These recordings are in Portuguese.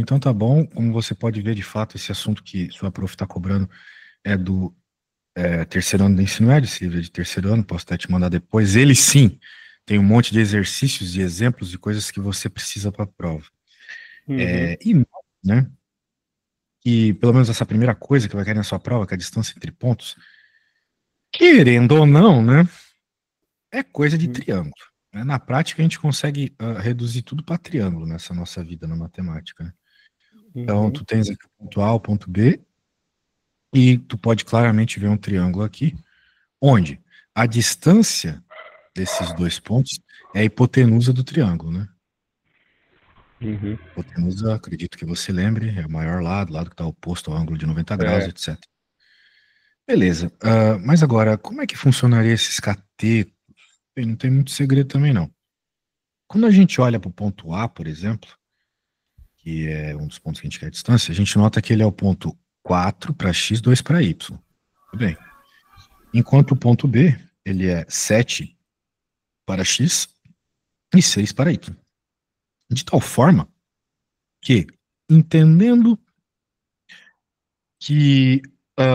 Então tá bom. Como você pode ver, de fato, esse assunto que sua prof está cobrando é do terceiro ano do ensino médio, esse livro é de terceiro ano, posso até te mandar depois. Ele sim tem um monte de exercícios e exemplos de coisas que você precisa para a prova. Uhum, Né, que pelo menos essa primeira coisa que vai cair na sua prova, que é a distância entre pontos, querendo ou não, né, é coisa de uhum, triângulo. Né? Na prática, a gente consegue reduzir tudo para triângulo nessa nossa vida na matemática. Né? Então, uhum, tu tens aqui o ponto A, o ponto B, e tu pode claramente ver um triângulo aqui, onde a distância desses dois pontos é a hipotenusa do triângulo, né? uhum. Hipotenusa, acredito que você lembre, é o maior lado, lado que está oposto ao ângulo de 90 graus, É. etc. Beleza. Mas agora, como é que funcionaria esses catetos? Bem, não tem muito segredo também, não. Quando a gente olha para o ponto A, por exemplo, que é um dos pontos que a gente quer a distância, a gente nota que ele é o ponto 4 para x, 2 para y. Tudo bem. Enquanto o ponto B, ele é 7 para x e 6 para y. De tal forma que, entendendo que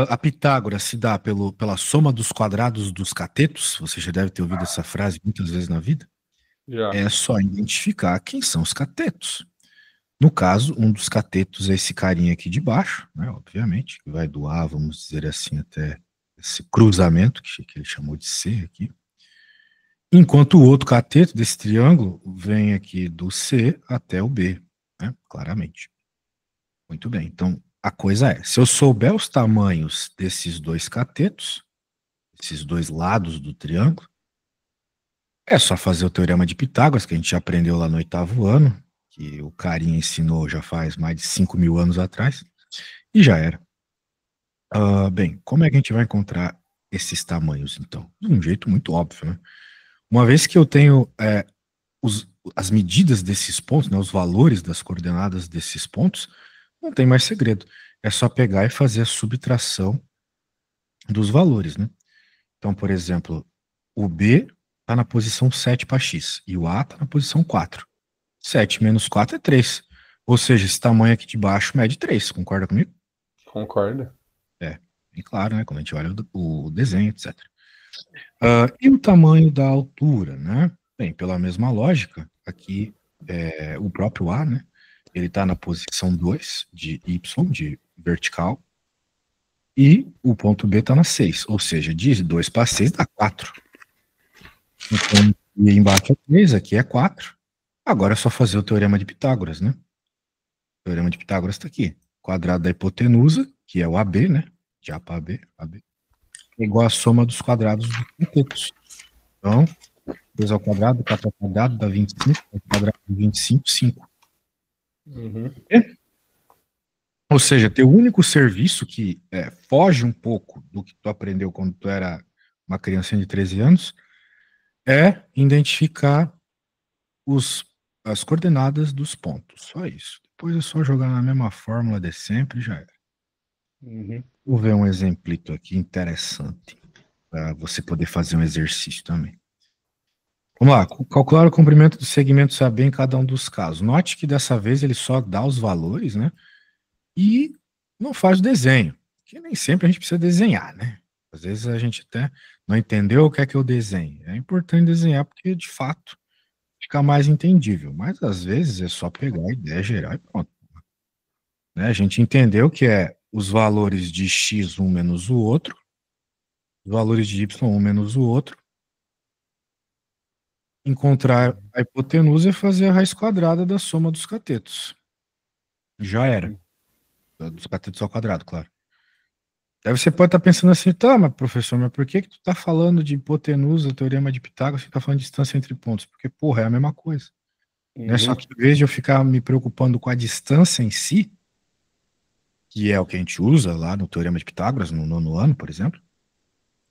a Pitágoras se dá pela soma dos quadrados dos catetos, você já deve ter ouvido essa frase muitas vezes na vida, Já. é só identificar quem são os catetos. No caso, um dos catetos é esse carinha aqui de baixo, né, obviamente, que vai doar, vamos dizer assim, até esse cruzamento, que ele chamou de C aqui. Enquanto o outro cateto desse triângulo vem aqui do C até o B, né, claramente. Muito bem, então a coisa é, se eu souber os tamanhos desses dois catetos, esses dois lados do triângulo, é só fazer o teorema de Pitágoras, que a gente já aprendeu lá no oitavo ano, que o carinha ensinou já faz mais de 5.000 anos atrás, e já era. Bem, como é que a gente vai encontrar esses tamanhos, então? De um jeito muito óbvio, né? Uma vez que eu tenho as medidas desses pontos, né, os valores das coordenadas desses pontos, não tem mais segredo. É só pegar e fazer a subtração dos valores, né? Então, por exemplo, o B está na posição 7 para x e o A está na posição 4. 7 menos 4 é 3. Ou seja, esse tamanho aqui de baixo mede 3. Concorda comigo? Concorda? É, bem claro, né? Quando a gente olha o desenho, etc. E o tamanho da altura, né? Bem, pela mesma lógica, aqui o próprio A, né? Ele está na posição 2 de y, de vertical, e o ponto B está na 6, ou seja, de 2 para 6 dá 4. Então, e embaixo é 3, aqui é 4. Agora é só fazer o teorema de Pitágoras, né? O teorema de Pitágoras está aqui. Quadrado da hipotenusa, que é o AB, né? De A para B, AB, é igual a soma dos quadrados dos catetos. Então, 2 ao quadrado, 4 ao quadrado dá 25, ao quadrado de 25, 5. Uhum. Ou seja, teu único serviço que foge um pouco do que tu aprendeu quando tu era uma criança de 13 anos é identificar as coordenadas dos pontos. Só isso. Depois é só jogar na mesma fórmula de sempre e já era. Uhum. Vou ver um exemplito aqui interessante para você poder fazer um exercício também. Vamos lá, calcular o comprimento do segmento AB em cada um dos casos. Note que dessa vez ele só dá os valores, né? E não faz o desenho, que nem sempre a gente precisa desenhar, né? Às vezes a gente até não entendeu o que é que eu desenho. É importante desenhar porque, de fato, fica mais entendível. Mas às vezes é só pegar a ideia geral e pronto. Né? A gente entendeu que é os valores de x um menos o outro, os valores de y um menos o outro, encontrar a hipotenusa e fazer a raiz quadrada da soma dos catetos. Já era. Dos catetos ao quadrado, claro. Daí você pode estar pensando assim, tá, mas professor, mas por que que tu tá falando de hipotenusa, teorema de Pitágoras, você tá falando de distância entre pontos? Porque, porra, é a mesma coisa. Né? Só Uhum. que em vez de eu ficar me preocupando com a distância em si, que é o que a gente usa lá no teorema de Pitágoras, no nono ano, por exemplo,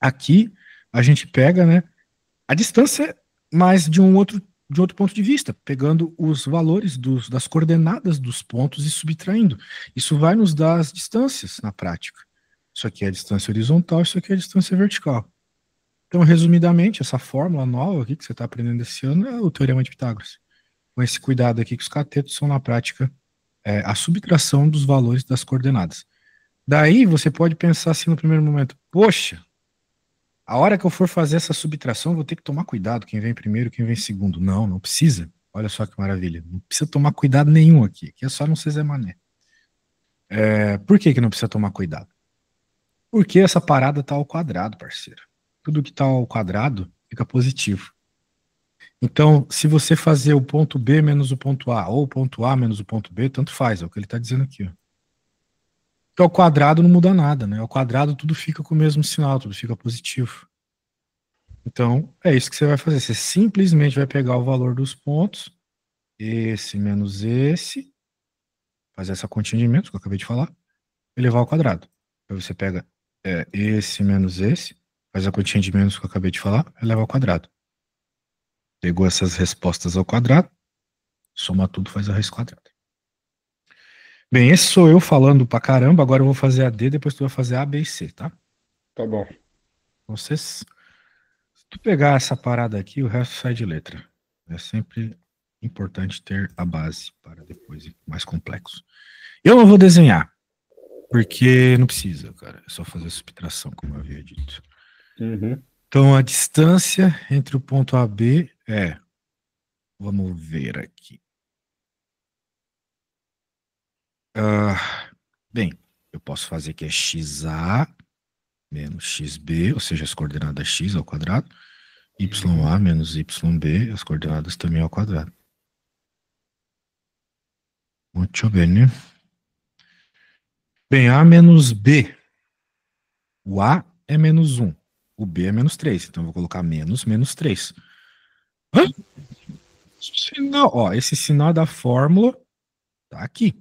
aqui a gente pega, né, a distância, mas de outro ponto de vista, pegando os valores das coordenadas dos pontos e subtraindo. Isso vai nos dar as distâncias na prática. Isso aqui é a distância horizontal, isso aqui é a distância vertical. Então, resumidamente, essa fórmula nova aqui que você está aprendendo esse ano é o teorema de Pitágoras. Com esse cuidado aqui que os catetos são, na prática, a subtração dos valores das coordenadas. Daí você pode pensar assim no primeiro momento, poxa, a hora que eu for fazer essa subtração, eu vou ter que tomar cuidado, quem vem primeiro, quem vem segundo. Não, não precisa. Olha só que maravilha. Não precisa tomar cuidado nenhum aqui. Aqui é só não ser Zé Mané. Por que não precisa tomar cuidado? Porque essa parada tá ao quadrado, parceiro. Tudo que tá ao quadrado fica positivo. Então, se você fazer o ponto B menos o ponto A, ou o ponto A menos o ponto B, tanto faz, é o que ele está dizendo aqui. Ó. Porque ao quadrado não muda nada, né? Ao quadrado tudo fica com o mesmo sinal, tudo fica positivo. Então, é isso que você vai fazer. Você simplesmente vai pegar o valor dos pontos, esse menos esse, fazer essa continha de menos que eu acabei de falar, e levar ao quadrado. Aí você pega esse menos esse, faz a continha de menos que eu acabei de falar, e leva ao quadrado. Pegou essas respostas ao quadrado, soma tudo, faz a raiz quadrada. Bem, esse sou eu falando pra caramba, agora eu vou fazer a D, depois tu vai fazer A, B e C, tá? Tá bom. Então, se tu pegar essa parada aqui, o resto sai de letra. É sempre importante ter a base para depois ir mais complexo. Eu não vou desenhar, porque não precisa, cara. É só fazer a subtração, como eu havia dito. Uhum. Então, a distância entre o ponto A e B é... Vamos ver aqui. Bem, eu posso fazer que é XA menos XB, ou seja, as coordenadas x ao quadrado, YA menos YB, as coordenadas também ao quadrado. Muito bem, né? Bem, A menos B. O A é menos 1, o B é menos 3, então eu vou colocar menos 3. Sinal, ó, esse sinal da fórmula tá aqui.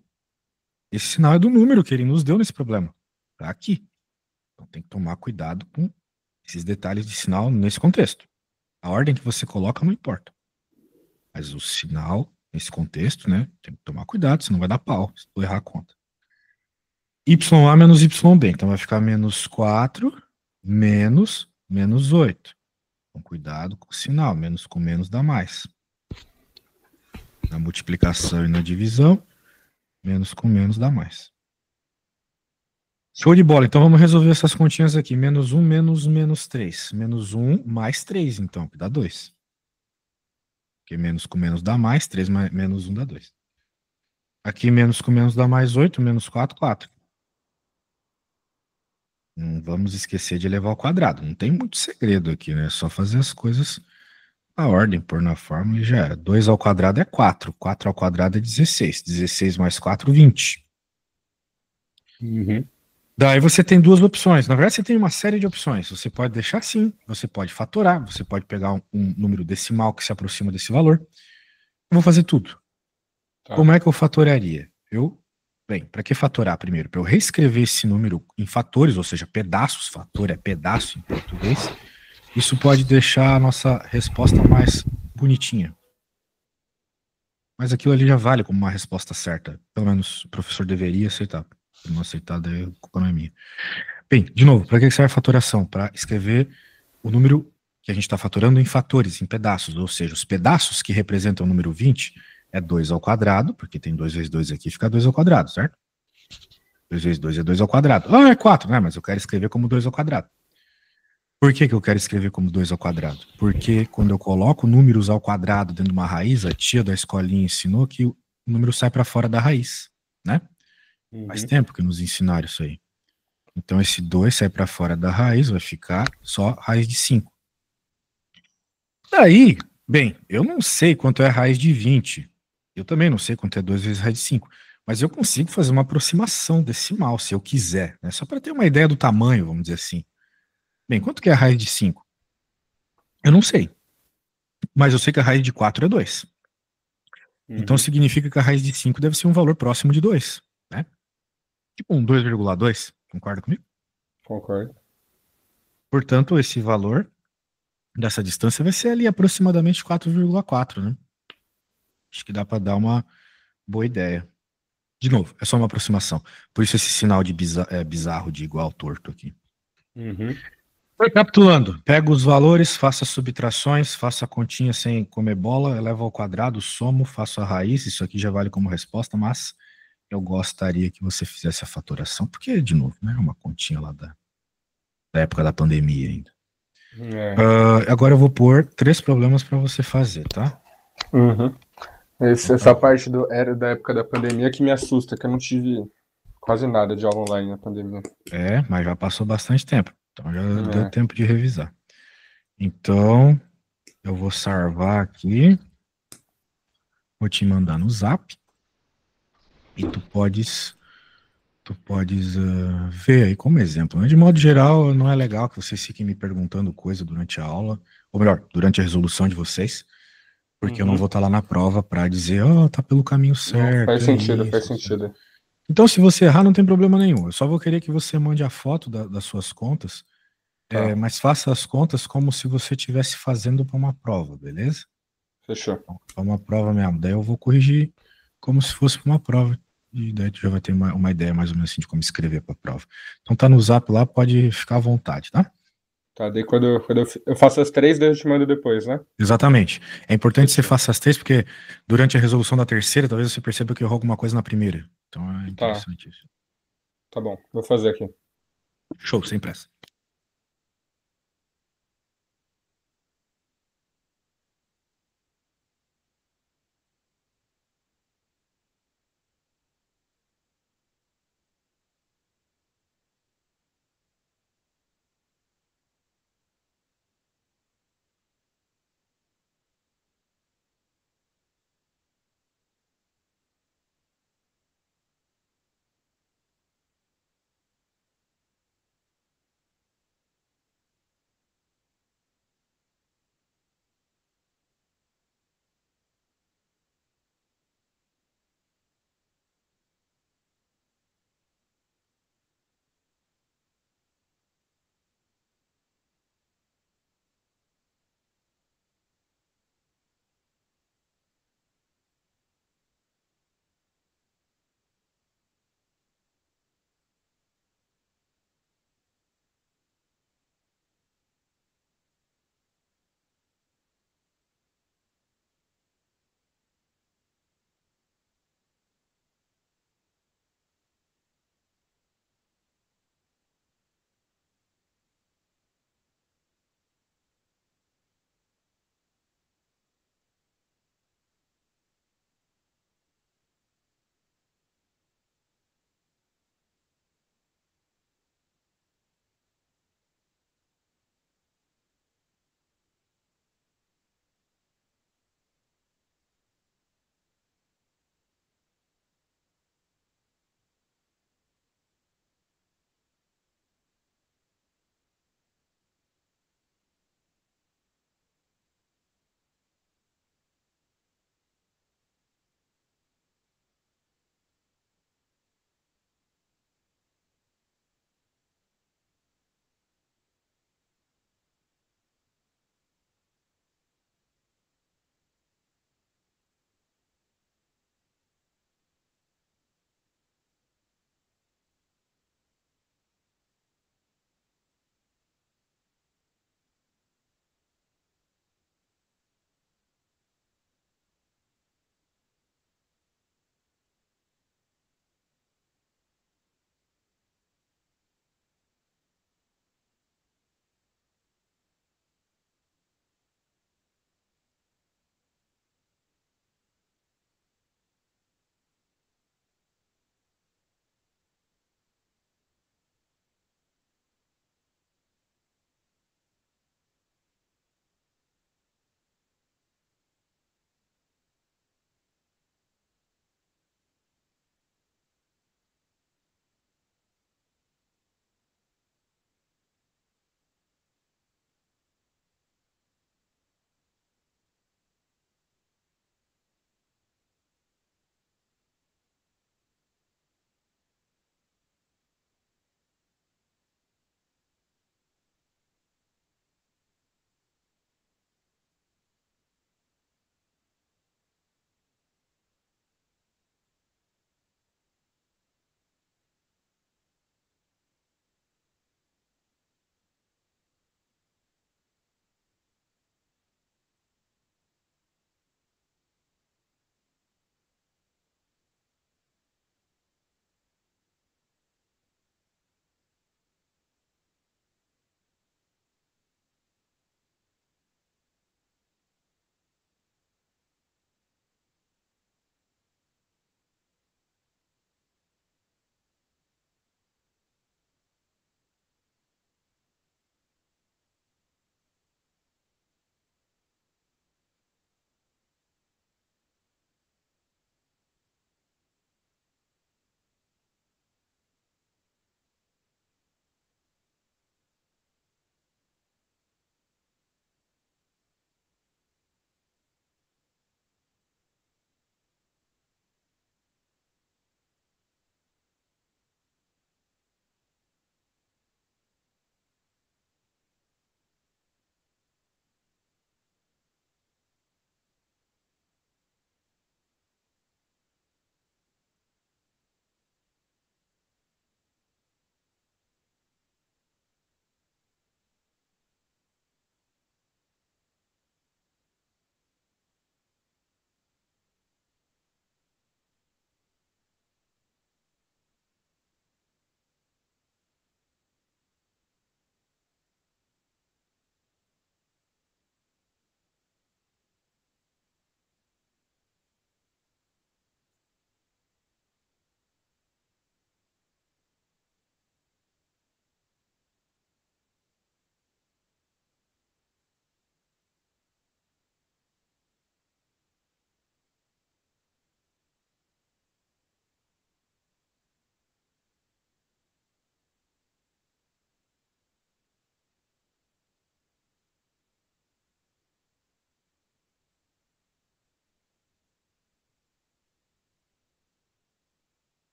Esse sinal é do número que ele nos deu nesse problema. Tá aqui. Então tem que tomar cuidado com esses detalhes de sinal nesse contexto. A ordem que você coloca não importa. Mas o sinal, nesse contexto, né, tem que tomar cuidado, senão vai dar pau, se tu errar a conta. YA menos YB, então vai ficar menos 4 menos 8. Então cuidado com o sinal, menos com menos dá mais. Na multiplicação e na divisão, menos com menos dá mais. Show de bola, então vamos resolver essas continhas aqui. Menos 1 menos 3. Menos 1 mais 3, então, que dá 2. Porque menos com menos dá mais, 3 mais, menos 1 dá 2. Aqui menos com menos dá mais 8, menos 4, 4. Não vamos esquecer de elevar ao quadrado. Não tem muito segredo aqui, né? É só fazer as coisas na ordem, pôr na fórmula e já é. 2 ao quadrado é 4. 4 ao quadrado é 16. 16 mais 4, 20. Uhum. Daí você tem duas opções. Na verdade, você tem uma série de opções. Você pode deixar assim, você pode fatorar, você pode pegar um número decimal que se aproxima desse valor. Eu vou fazer tudo. Tá. Como é que eu fatoraria? Bem, para que fatorar primeiro? Para eu reescrever esse número em fatores, ou seja, pedaços, fator é pedaço em português, isso pode deixar a nossa resposta mais bonitinha. Mas aquilo ali já vale como uma resposta certa. Pelo menos o professor deveria aceitar. Se não aceitar, daí a culpa não é minha. Bem, de novo, para que serve a fatoração? Para escrever o número que a gente está fatorando em fatores, em pedaços, ou seja, os pedaços que representam o número 20 é 2 ao quadrado, porque tem 2 vezes 2 aqui, fica 2 ao quadrado, certo? 2 vezes 2 é 2 ao quadrado. Ah, é 4, né? Mas eu quero escrever como 2 ao quadrado. Por que eu quero escrever como 2 ao quadrado? Porque quando eu coloco números ao quadrado dentro de uma raiz, a tia da escolinha ensinou que o número sai para fora da raiz, né? Faz tempo que nos ensinaram isso aí. Então esse 2 sai para fora da raiz, vai ficar só raiz de 5. Daí, bem, eu não sei quanto é a raiz de 20. Eu também não sei quanto é 2 vezes raiz de 5. Mas eu consigo fazer uma aproximação decimal, se eu quiser, né? Só para ter uma ideia do tamanho, vamos dizer assim. Bem, quanto que é a raiz de 5? Eu não sei. Mas eu sei que a raiz de 4 é 2. Então significa que a raiz de 5 deve ser um valor próximo de 2, né? Tipo um 2,2. Concorda comigo? Concordo. Portanto, esse valor dessa distância vai ser ali aproximadamente 4,4, né? Acho que dá para dar uma boa ideia. De novo, é só uma aproximação. Por isso esse sinal de bizarro de igual torto aqui. Recapitulando, pego os valores, faço as subtrações, faço a continha sem comer bola, elevo ao quadrado, somo, faço a raiz, isso aqui já vale como resposta, mas eu gostaria que você fizesse a fatoração, porque, de novo, né, é uma continha lá da época da pandemia ainda. É. Agora eu vou pôr 3 problemas para você fazer, tá? Uhum. Então tá Essa bom. parte era da época da pandemia que me assusta, que eu não tive quase nada de aula online na pandemia. Mas já passou bastante tempo, então já deu É. tempo de revisar. Então, eu vou salvar aqui, vou te mandar no Zap, e tu podes ver aí como exemplo, né? De modo geral, não é legal que vocês fiquem me perguntando coisa durante a aula, ou melhor, durante a resolução de vocês, porque eu não vou Uhum. estar lá na prova para dizer, ó, tá pelo caminho Não, certo, é faz isso, certo. sentido. Então, se você errar, não tem problema nenhum. Eu só vou querer que você mande a foto das suas contas, Tá, mas faça as contas como se você estivesse fazendo para uma prova, beleza? fechou. Para uma prova mesmo. Daí eu vou corrigir como se fosse para uma prova. E daí tu já vai ter uma ideia mais ou menos assim de como escrever para a prova. Então tá no Zap lá, pode ficar à vontade, tá? Tá, daí quando eu faço as três, daí eu te mando depois, né? Exatamente. É importante que você Fechou. faça as três, porque durante a resolução da terceira, talvez você perceba que errou alguma coisa na primeira. Então é Tá, interessante isso. tá bom. Vou fazer aqui. Show, sem pressa.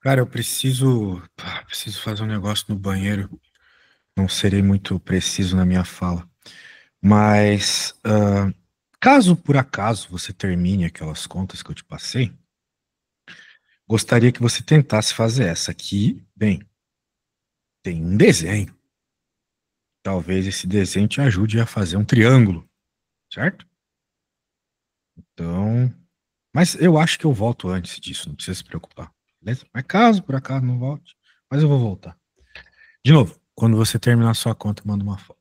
Cara, eu preciso fazer um negócio no banheiro. Não serei muito preciso na minha fala. Mas, caso por acaso você termine aquelas contas que eu te passei, gostaria que você tentasse fazer essa aqui. Bem, tem um desenho. Talvez esse desenho te ajude a fazer um triângulo, certo? Então, mas eu acho que eu volto antes disso, não precisa se preocupar, beleza? Mas caso por acaso não volte, mas eu vou voltar. De novo, quando você terminar a sua conta, manda uma foto.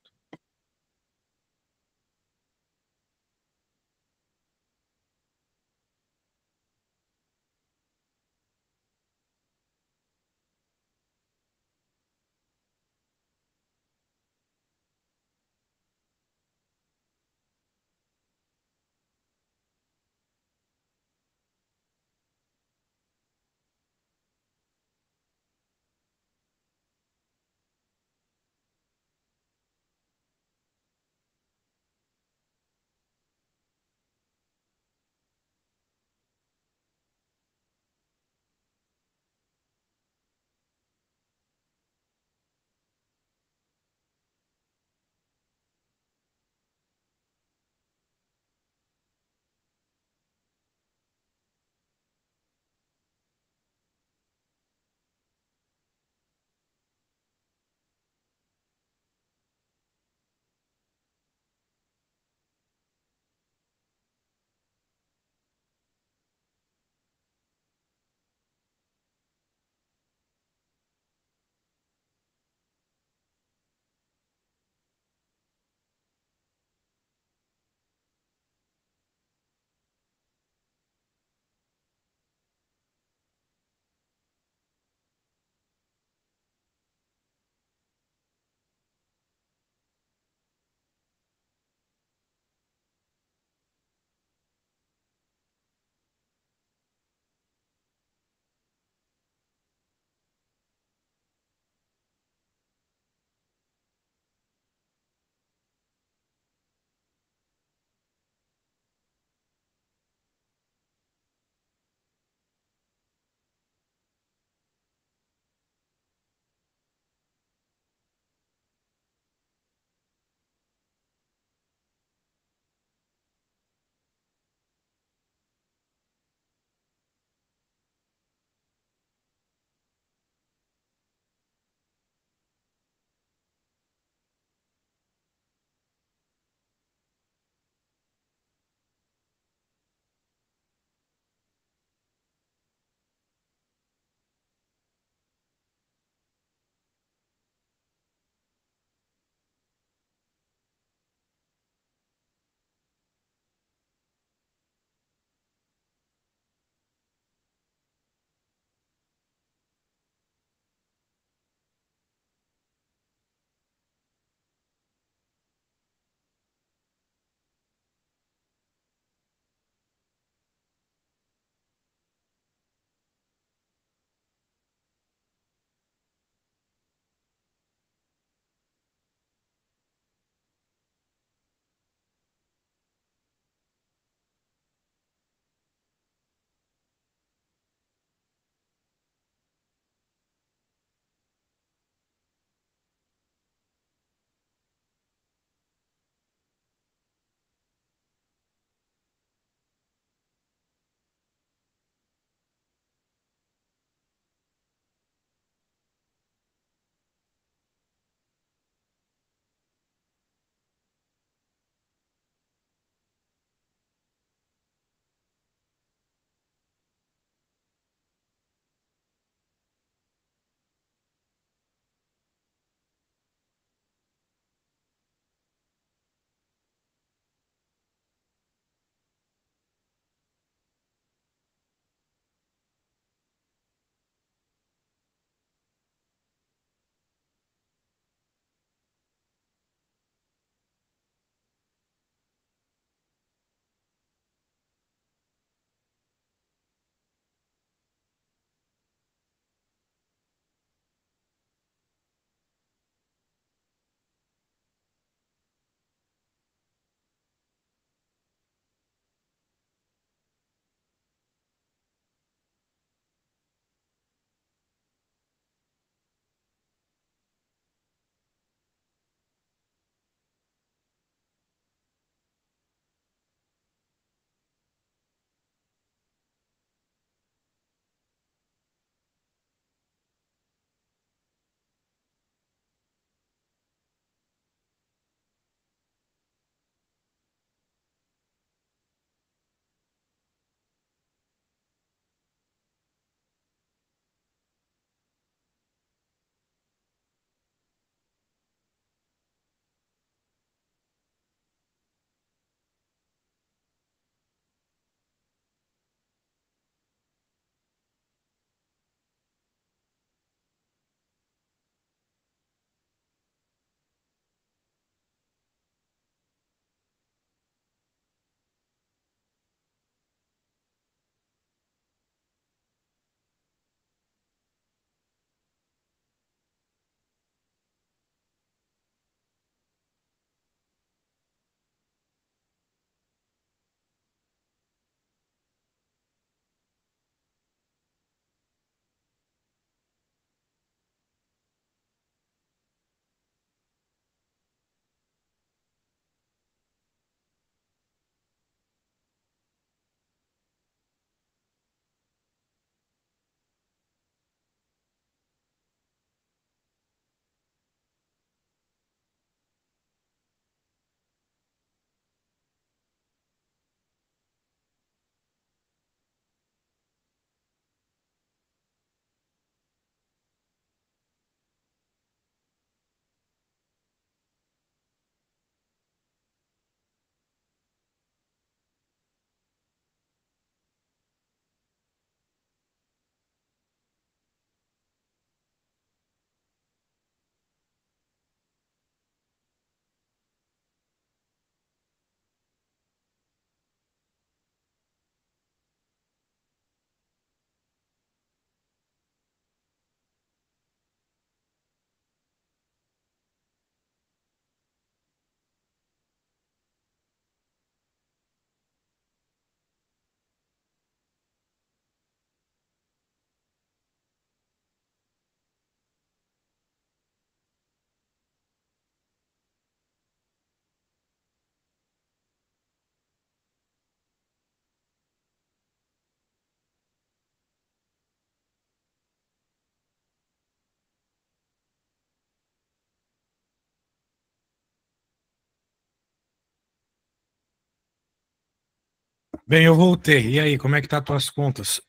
Bem, eu voltei. E aí, como é que tá as tuas contas?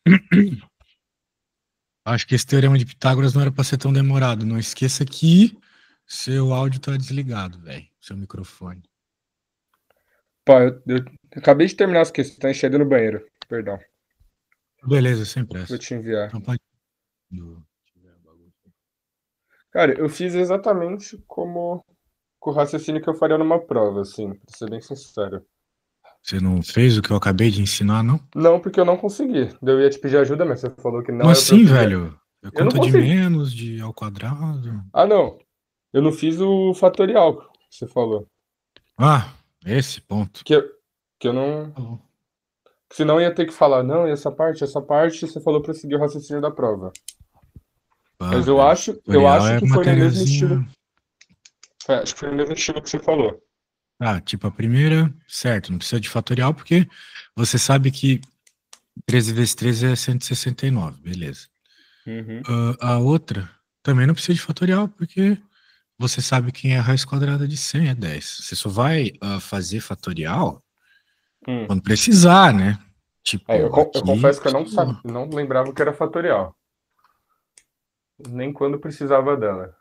Acho que esse teorema de Pitágoras não era para ser tão demorado. Não esqueça que seu áudio tá desligado, velho. Seu microfone. Pô, eu acabei de terminar as questões, cheguei no banheiro. Perdão. Beleza, sem Vou pressa. te enviar. Então pode. Cara, eu fiz exatamente como com o raciocínio que eu faria numa prova, assim, pra ser bem sincero. Você não fez o que eu acabei de ensinar, não? Não, porque eu não consegui. Eu ia te pedir ajuda, mas você falou que Como não era pra eu assim, pedir. velho? É Eu não conta de consegui. menos, de ao quadrado. Ah, não. Eu não fiz o fatorial que você falou. Ah, esse ponto. Que eu, que eu não. Tá bom. Que senão eu ia ter que falar, não, e essa parte, você falou pra seguir o raciocínio da prova. Ah, Mas velho. eu Tutorial acho é que foi no mesmo estilo. matériazinha. Acho que foi no mesmo estilo que você falou. Ah, tipo, a primeira, certo, não precisa de fatorial, porque você sabe que 13 vezes 13 é 169, beleza. Uhum. A outra também não precisa de fatorial, porque você sabe quem é a raiz quadrada de 100 é 10. Você só vai fazer fatorial Hum. quando precisar, né? É, Tipo, eu aqui confesso que eu não precisou. sabia, não lembrava que era fatorial. Nem quando precisava dela.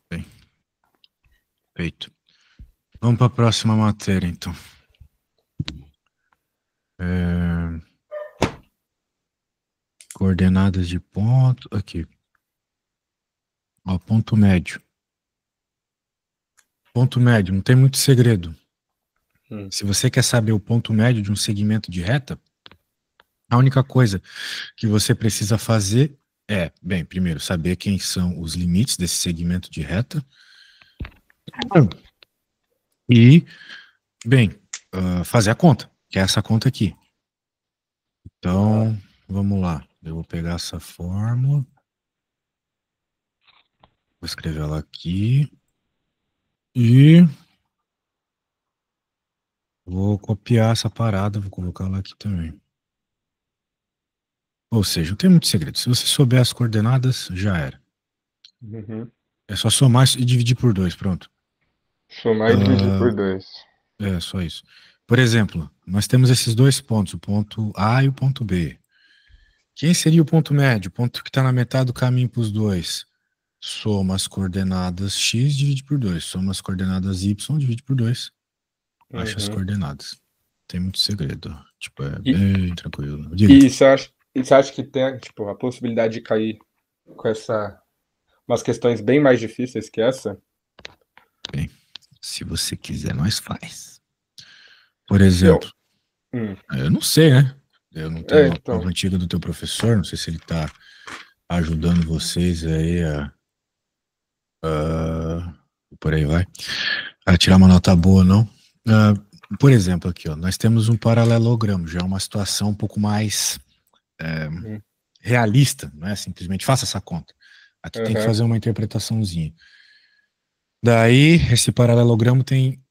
Bem, feito. Vamos para a próxima matéria, então. É, coordenadas de ponto. Aqui. Ó, ponto médio. Ponto médio, não tem muito segredo. Hum. Se você quer saber o ponto médio de um segmento de reta, a única coisa que você precisa fazer é, bem, primeiro, saber quem são os limites desse segmento de reta. E, bem, fazer a conta, que é essa conta aqui. Então, vamos lá. Eu vou pegar essa fórmula. Vou escrever ela aqui. E vou copiar essa parada, vou colocar ela aqui também. Ou seja, não tem muito segredo. Se você souber as coordenadas, já era. Uhum. É só somar e dividir por 2, pronto. Somar e dividir por 2. É, só isso. Por exemplo, nós temos esses dois pontos, o ponto A e o ponto B. Quem seria o ponto médio? O ponto que está na metade do caminho para os dois. Soma as coordenadas x, divide por 2. Soma as coordenadas y, divide por 2. Acha as Uhum. coordenadas. Tem muito segredo. Tipo, é E, bem tranquilo. Diga. e você acha que tem, tipo, a possibilidade de cair com umas questões bem mais difíceis que essa? Bem, se você quiser, nós faz. Por Eu. exemplo, Hum. eu não sei, né? Eu não É, tenho a então. prova antiga do teu professor, não sei se ele está ajudando vocês aí por aí vai, a tirar uma nota boa, não. Ah, por exemplo, aqui, ó, nós temos um paralelogramo, já é uma situação um pouco mais Hum. realista, não é simplesmente faça essa conta. Aqui tem que Aham. fazer uma interpretaçãozinha. Daí, esse paralelogramo tem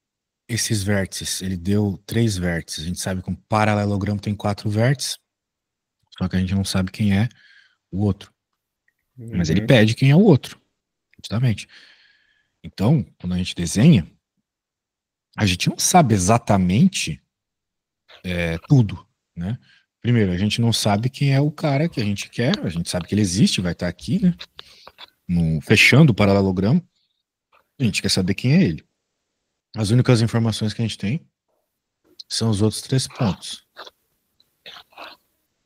esses vértices, ele deu 3 vértices. A gente sabe que um paralelogramo tem 4 vértices, só que a gente não sabe quem é o outro. Mas ele Uhum. pede quem é o outro, justamente. Então, quando a gente desenha, a gente não sabe exatamente tudo, né? Primeiro, a gente não sabe quem é o cara que a gente quer, a gente sabe que ele existe, vai estar aqui, né? Fechando o paralelogramo, a gente quer saber quem é ele. As únicas informações que a gente tem são os outros 3 pontos.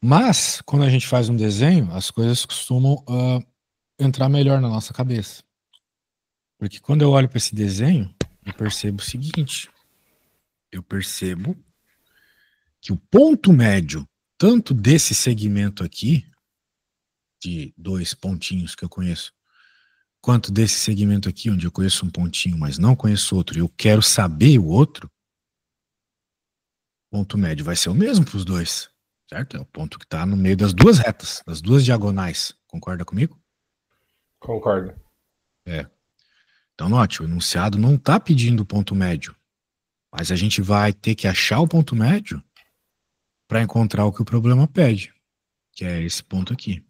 Mas, quando a gente faz um desenho, as coisas costumam entrar melhor na nossa cabeça. Porque quando eu olho para esse desenho, eu percebo o seguinte: eu percebo que o ponto médio, tanto desse segmento aqui, de 2 pontinhos que eu conheço, quanto desse segmento aqui, onde eu conheço um pontinho, mas não conheço outro, e eu quero saber o outro, o ponto médio vai ser o mesmo para os dois, certo? É o ponto que está no meio das duas retas, das duas diagonais. Concorda comigo? Concordo. É. Então, note, o enunciado não está pedindo o ponto médio, mas a gente vai ter que achar o ponto médio para encontrar o que o problema pede, que é esse ponto aqui.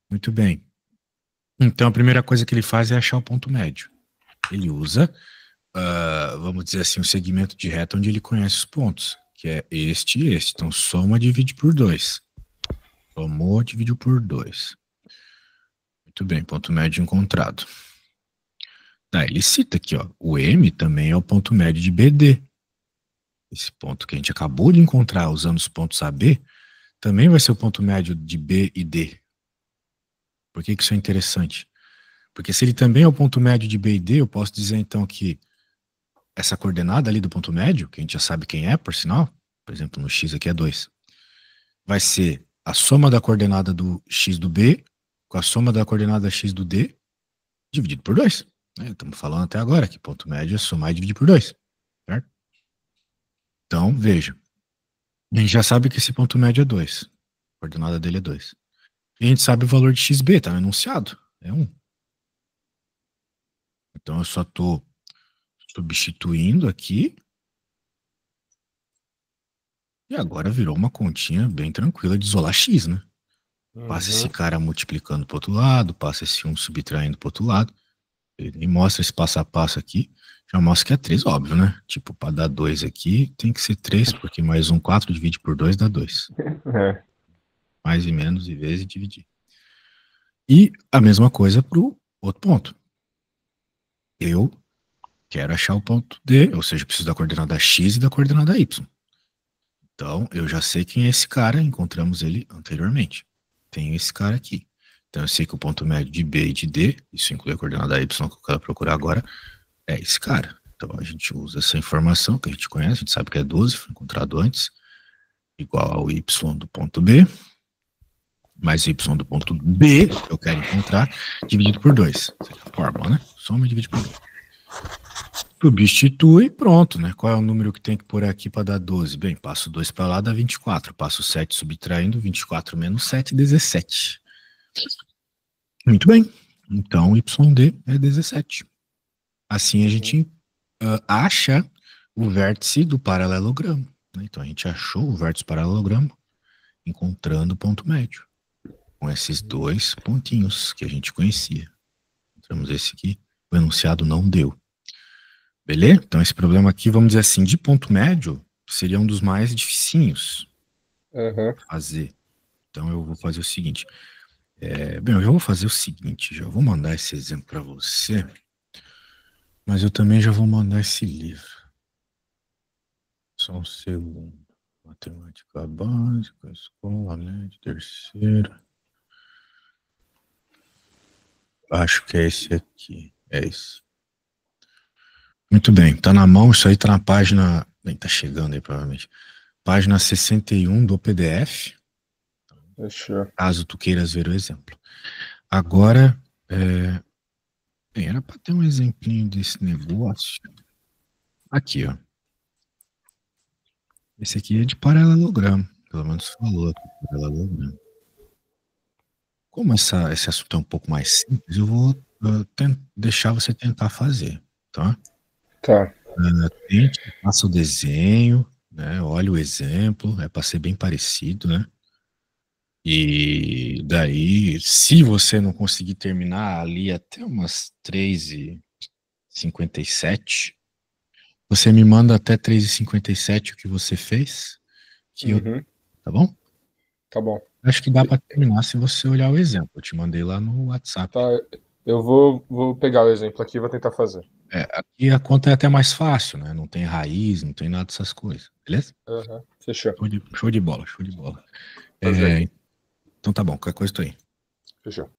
Muito bem. Então, a primeira coisa que ele faz é achar o ponto médio. Ele usa vamos dizer assim, um segmento de reta onde ele conhece os pontos, que é este e este. Então, soma, divide por 2. Somou, dividiu por 2. Muito bem, ponto médio encontrado. Tá, ele cita aqui, ó, o M também é o ponto médio de BD. Esse ponto que a gente acabou de encontrar usando os pontos AB, também vai ser o ponto médio de B e D. Por que que isso é interessante? Porque se ele também é o ponto médio de B e D, eu posso dizer então que essa coordenada ali do ponto médio, que a gente já sabe quem é, por sinal, por exemplo, no X aqui é 2, vai ser a soma da coordenada do X do B com a soma da coordenada X do D dividido por 2. Estamos falando até agora que ponto médio é somar e dividir por 2. Certo? Então, veja. A gente já sabe que esse ponto médio é 2. A coordenada dele é 2. E a gente sabe o valor de xb, está no enunciado. É 1. Então, eu só estou substituindo aqui. E agora virou uma continha bem tranquila de isolar x, né? Passa esse Uhum. cara multiplicando para o outro lado, passa esse 1 subtraindo para o outro lado. Ele mostra esse passo a passo aqui. Já mostra que é 3, óbvio, né? Tipo, para dar 2 aqui, tem que ser 3, porque mais um 4 divide por 2 dá 2. É. Mais e menos e vezes e dividir. E a mesma coisa para o outro ponto. Eu quero achar o ponto D, ou seja, eu preciso da coordenada x e da coordenada y. Então, eu já sei quem é esse cara, encontramos ele anteriormente. Tenho esse cara aqui. Então, eu sei que o ponto médio de B e de D, isso inclui a coordenada y que eu quero procurar agora, é esse cara. Então, a gente usa essa informação que a gente conhece, a gente sabe que é 12, foi encontrado antes, igual ao y do ponto B, mais y do ponto B, que eu quero encontrar, dividido por 2. Essa é a fórmula, né? Soma e divide por 2. Substitui e pronto, né? Qual é o número que tem que pôr aqui para dar 12? Bem, passo 2 para lá, dá 24. Passo 7 subtraindo, 24 menos 7, 17. Muito bem. Então, YD é 17. Assim a Uhum. gente acha o vértice do paralelogramo. Né? Então, a gente achou o vértice do paralelogramo encontrando o ponto médio. Com esses dois pontinhos que a gente conhecia. Encontramos esse aqui. O enunciado não deu. Beleza? Então, esse problema aqui, vamos dizer assim, de ponto médio, seria um dos mais dificinhos Uhum. de fazer. Então, eu vou fazer o seguinte. Bem, eu já vou fazer o seguinte, já vou mandar esse exemplo para você, mas eu também já vou mandar esse livro. Só um segundo. Matemática básica, escola média, terceira. Acho que é esse aqui. É esse. Muito bem, tá na mão, isso aí tá na página. Bem, tá chegando aí provavelmente. Página 61 do PDF, Fechou. caso tu queiras ver o exemplo. Agora, bem, era para ter um exemplinho desse negócio. Aqui, ó. Esse aqui é de paralelogramo, pelo menos falou aqui, paralelogramo. Como esse assunto é um pouco mais simples, eu vou deixar você tentar fazer, tá? Tá. Tente, faça o desenho, né? Olha o exemplo, é para ser bem parecido, né? E daí, se você não conseguir terminar ali até umas 3h57, você me manda até 3h57 o que você fez, que eu, Uhum. tá bom? Tá bom. Acho que dá para terminar se você olhar o exemplo. Eu te mandei lá no Tá. WhatsApp. Eu vou pegar o exemplo aqui e vou tentar fazer. Aqui a conta é até mais fácil, né? Não tem raiz, não tem nada dessas coisas, beleza? Uhum. Fechou. Show de bola, show de bola. Fazer É, aqui. então tá bom, qualquer coisa eu tô aí. Fechou.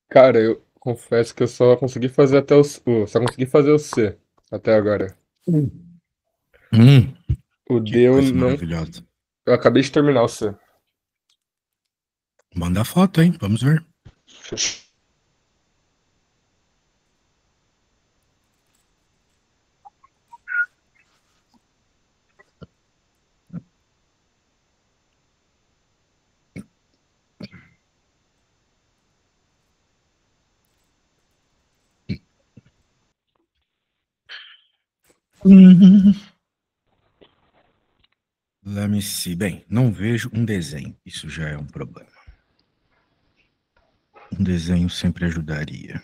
Cara, eu confesso que eu só consegui fazer até só consegui fazer o C até agora. Hum, O que D eu coisa não. maravilhosa. Eu acabei de terminar o C. Manda a foto, hein? Vamos ver. Hum, Let me see. Bem, não vejo um desenho. Isso já é um problema. Um desenho sempre ajudaria.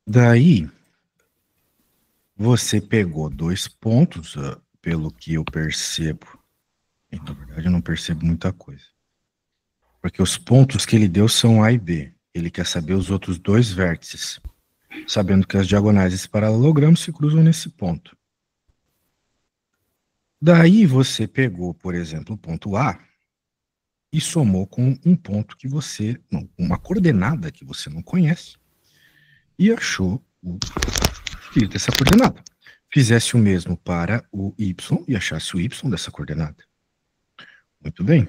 Daí, você pegou 2 pontos, pelo que eu percebo. E, na verdade, eu não percebo muita coisa. Porque os pontos que ele deu são A e B. Ele quer saber os outros 2 vértices, sabendo que as diagonais desse paralelogramo se cruzam nesse ponto. Daí você pegou, por exemplo, o ponto A e somou com um ponto que você, não, uma coordenada que você não conhece, e achou o filho dessa coordenada. Fizesse o mesmo para o y e achasse o y dessa coordenada. Muito bem.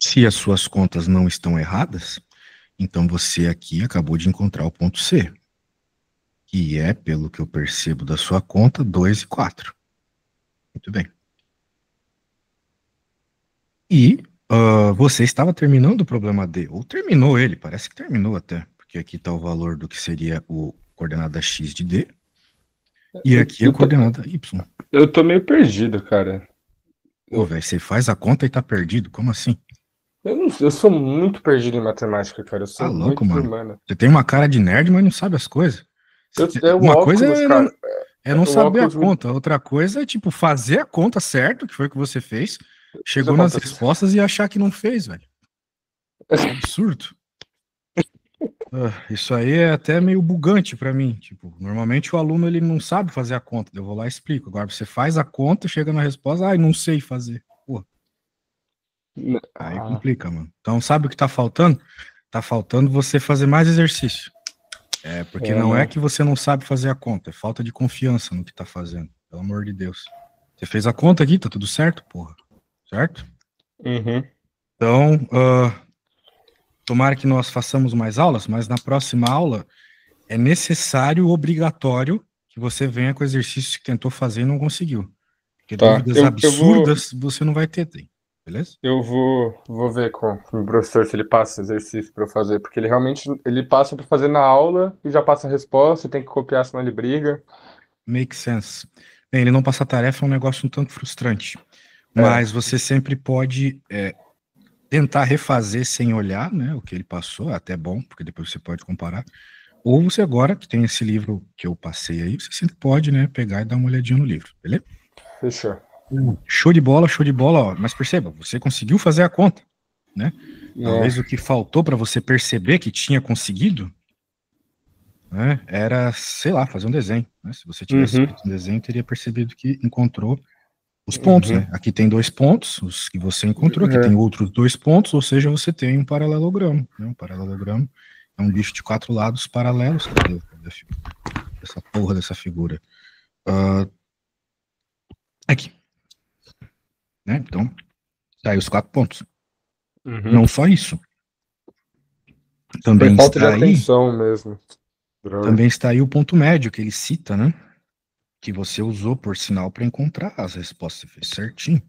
Se as suas contas não estão erradas, então você aqui acabou de encontrar o ponto C, que é, pelo que eu percebo da sua conta, 2 e 4. Muito bem. E você estava terminando o problema D, ou terminou ele, parece que terminou até, porque aqui está o valor do que seria o coordenada x de D, e aqui a coordenada y. Eu tô meio perdido, cara. Pô, velho, você faz a conta e tá perdido, como assim? Eu sou muito perdido em matemática, cara. Eu Tá sou louco, muito por mano. humana. Você tem uma cara de nerd, mas não sabe as coisas. É o Uma coisa óculos, não, cara. é não O saber a óculos me. conta, outra coisa é, tipo, fazer a conta certo, que foi o que você fez, Fiz a chegou nas conta. respostas e achar que não fez, velho. Absurdo. Isso aí é até meio bugante pra mim. Tipo, normalmente o aluno ele não sabe fazer a conta. Eu vou lá e explico. Agora você faz a conta, chega na resposta, ai, não sei fazer. Pô, aí Ah, complica, mano. Então sabe o que tá faltando? Tá faltando você fazer mais exercício. Porque não é né? que você não sabe fazer a conta, é falta de confiança no que tá fazendo. Pelo amor de Deus. Você fez a conta aqui, tá tudo certo, porra. Certo? Uhum. Então, tomara que nós façamos mais aulas, mas na próxima aula é necessário, obrigatório, que você venha com exercícios que tentou fazer e não conseguiu. Porque Tá. dúvidas absurdas você não vai ter, beleza? Vou ver com o professor se ele passa exercício para eu fazer, porque ele realmente ele passa para fazer na aula e já passa a resposta, tem que copiar, senão ele briga. Make sense. Bem, ele não passar tarefa é um negócio um tanto frustrante, É, mas você sempre pode tentar refazer sem olhar, né, o que ele passou, é até bom, porque depois você pode comparar. Ou você agora, que tem esse livro que eu passei aí, você sempre pode, né, pegar e dar uma olhadinha no livro, beleza? fechou. Show de bola, ó. Mas perceba, você conseguiu fazer a conta, né? É, Talvez o que faltou para você perceber que tinha conseguido, né, era, sei lá, fazer um desenho, né? Se você tivesse uhum, feito um desenho, teria percebido que encontrou os pontos, uhum, né? Aqui tem 2 pontos, os que você encontrou, aqui tem é, outros 2 pontos, ou seja, você tem um paralelogramo, né? Um paralelogramo é um bicho de 4 lados paralelos. Cadê a figura? Essa porra dessa figura. Ah, aqui, né? Então, tá aí os 4 pontos. uhum. Não só isso. Foi Também falta de está aí, atenção mesmo. Droga. também está aí o ponto médio que ele cita, né? Que você usou, por sinal, para encontrar as respostas. Você fez certinho.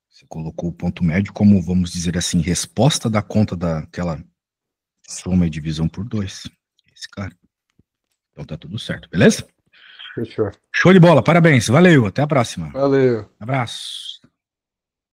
Você colocou o ponto médio como, vamos dizer assim, resposta da conta daquela soma e divisão por 2. Esse cara. Então tá tudo certo, beleza? Fechou. Show de bola, parabéns, valeu, até a próxima. Valeu. Abraço.